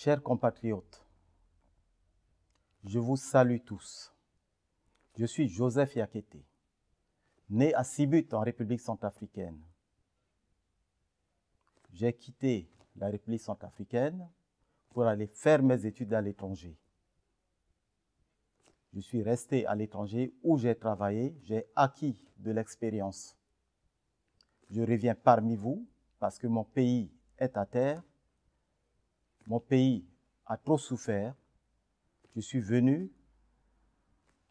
Chers compatriotes, je vous salue tous. Je suis Joseph Yakété, né à Sibut en République centrafricaine. J'ai quitté la République centrafricaine pour aller faire mes études à l'étranger. Je suis resté à l'étranger où j'ai travaillé, j'ai acquis de l'expérience. Je reviens parmi vous parce que mon pays est à terre, mon pays a trop souffert. Je suis venu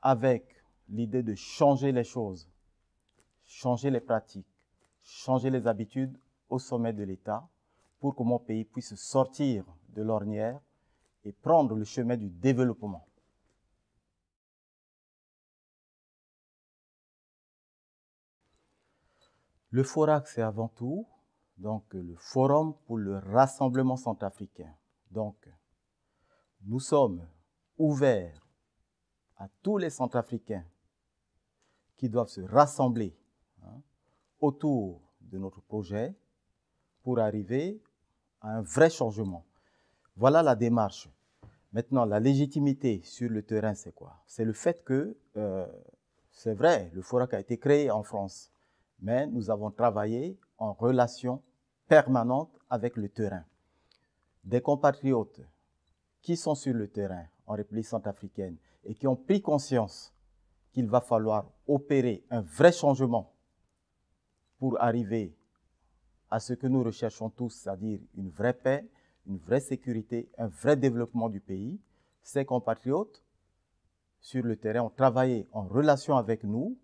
avec l'idée de changer les choses, changer les pratiques, changer les habitudes au sommet de l'État pour que mon pays puisse sortir de l'ornière et prendre le chemin du développement. Le FORAC, c'est avant tout le Forum pour le Rassemblement Centrafricain. Donc, nous sommes ouverts à tous les Centrafricains qui doivent se rassembler autour de notre projet pour arriver à un vrai changement. Voilà la démarche. Maintenant, la légitimité sur le terrain, c'est quoi? C'est le fait que, c'est vrai, le FORAC a été créé en France, mais nous avons travaillé en relation permanente avec le terrain. Des compatriotes qui sont sur le terrain en République centrafricaine et qui ont pris conscience qu'il va falloir opérer un vrai changement pour arriver à ce que nous recherchons tous, c'est-à-dire une vraie paix, une vraie sécurité, un vrai développement du pays. Ces compatriotes sur le terrain ont travaillé en relation avec nous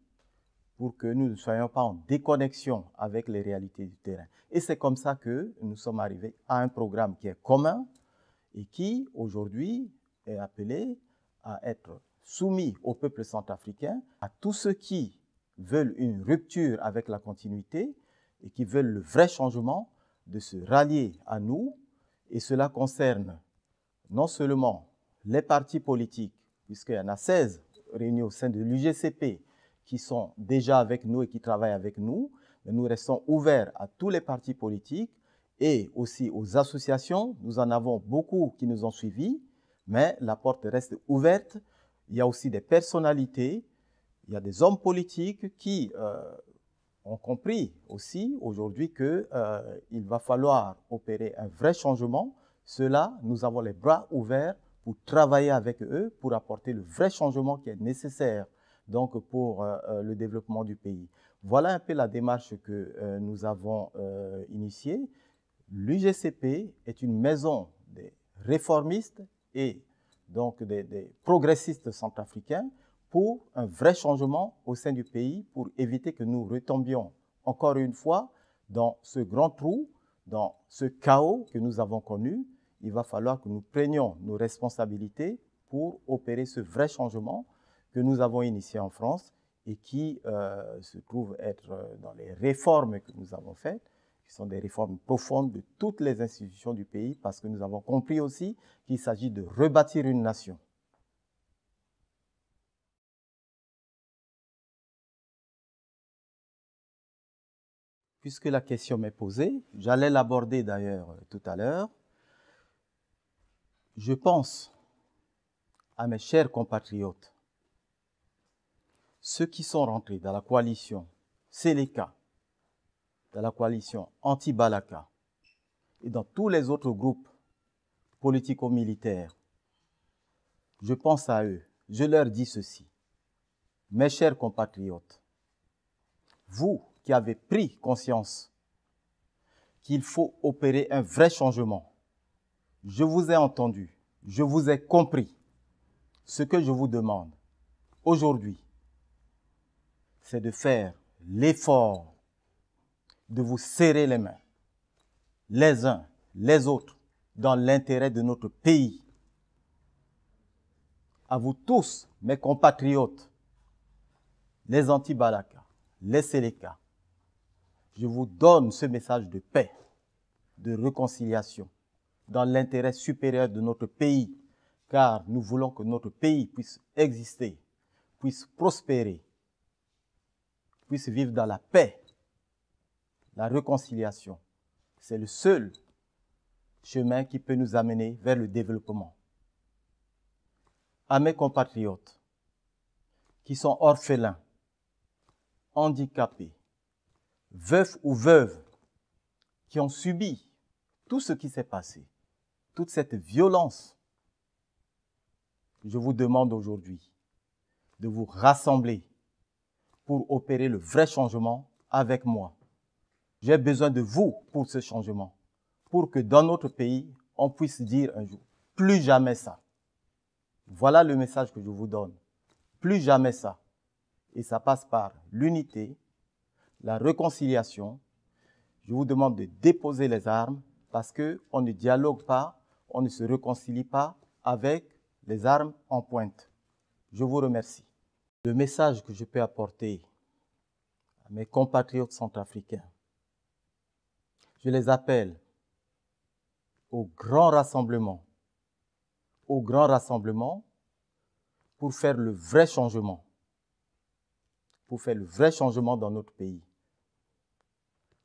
pour que nous ne soyons pas en déconnexion avec les réalités du terrain. Et c'est comme ça que nous sommes arrivés à un programme qui est commun et qui, aujourd'hui, est appelé à être soumis au peuple centrafricain, à tous ceux qui veulent une rupture avec la continuité et qui veulent le vrai changement, de se rallier à nous. Et cela concerne non seulement les partis politiques, puisqu'il y en a 16 réunis au sein de l'UGCP qui sont déjà avec nous et qui travaillent avec nous, mais nous restons ouverts à tous les partis politiques et aussi aux associations. Nous en avons beaucoup qui nous ont suivis, mais la porte reste ouverte. Il y a aussi des personnalités, il y a des hommes politiques qui ont compris aussi aujourd'hui qu'il va falloir opérer un vrai changement. Ceux-là, nous avons les bras ouverts pour travailler avec eux, pour apporter le vrai changement qui est nécessaire donc pour le développement du pays. Voilà un peu la démarche que nous avons initiée. L'UGCP est une maison des réformistes et donc des progressistes centrafricains pour un vrai changement au sein du pays, pour éviter que nous retombions encore une fois dans ce grand trou, dans ce chaos que nous avons connu. Il va falloir que nous prenions nos responsabilités pour opérer ce vrai changement que nous avons initié en France et qui se trouve être dans les réformes que nous avons faites, qui sont des réformes profondes de toutes les institutions du pays, parce que nous avons compris aussi qu'il s'agit de rebâtir une nation. Puisque la question m'est posée, j'allais l'aborder d'ailleurs tout à l'heure. Je pense à mes chers compatriotes, ceux qui sont rentrés dans la coalition Séléka, dans la coalition anti-Balaka et dans tous les autres groupes politico-militaires. Je pense à eux, je leur dis ceci. Mes chers compatriotes, vous qui avez pris conscience qu'il faut opérer un vrai changement, je vous ai entendu, je vous ai compris. Ce que je vous demande aujourd'hui, c'est de faire l'effort de vous serrer les mains, les uns, les autres, dans l'intérêt de notre pays. À vous tous, mes compatriotes, les anti-Balaka, les Séléka, je vous donne ce message de paix, de réconciliation, dans l'intérêt supérieur de notre pays, car nous voulons que notre pays puisse exister, puisse prospérer, puisse vivre dans la paix, la réconciliation. C'est le seul chemin qui peut nous amener vers le développement. À mes compatriotes qui sont orphelins, handicapés, veufs ou veuves, qui ont subi tout ce qui s'est passé, toute cette violence, je vous demande aujourd'hui de vous rassembler pour opérer le vrai changement avec moi. J'ai besoin de vous pour ce changement, pour que dans notre pays, on puisse dire un jour, plus jamais ça. Voilà le message que je vous donne. Plus jamais ça. Et ça passe par l'unité, la réconciliation. Je vous demande de déposer les armes parce qu'on ne dialogue pas, on ne se réconcilie pas avec les armes en pointe. Je vous remercie. Le message que je peux apporter à mes compatriotes centrafricains, je les appelle au grand rassemblement pour faire le vrai changement, dans notre pays.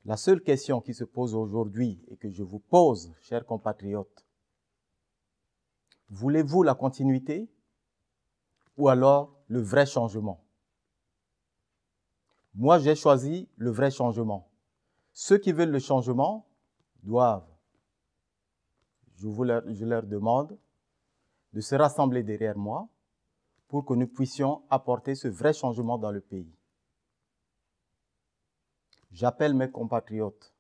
La seule question qui se pose aujourd'hui et que je vous pose, chers compatriotes, voulez-vous la continuité ou alors le vrai changement? Moi, j'ai choisi le vrai changement. Ceux qui veulent le changement doivent, je leur demande de se rassembler derrière moi pour que nous puissions apporter ce vrai changement dans le pays. J'appelle mes compatriotes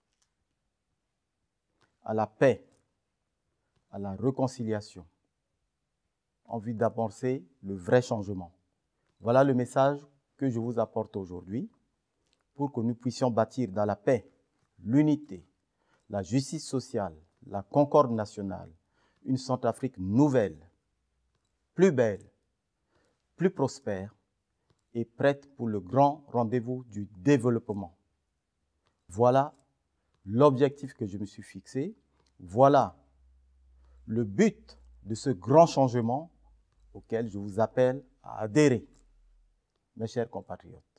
à la paix, à la réconciliation, en vue d'amorcer le vrai changement. Voilà le message que je vous apporte aujourd'hui pour que nous puissions bâtir dans la paix, l'unité, la justice sociale, la concorde nationale, une Centrafrique nouvelle, plus belle, plus prospère et prête pour le grand rendez-vous du développement. Voilà l'objectif que je me suis fixé. Voilà le but de ce grand changement auquel je vous appelle à adhérer, mes chers compatriotes.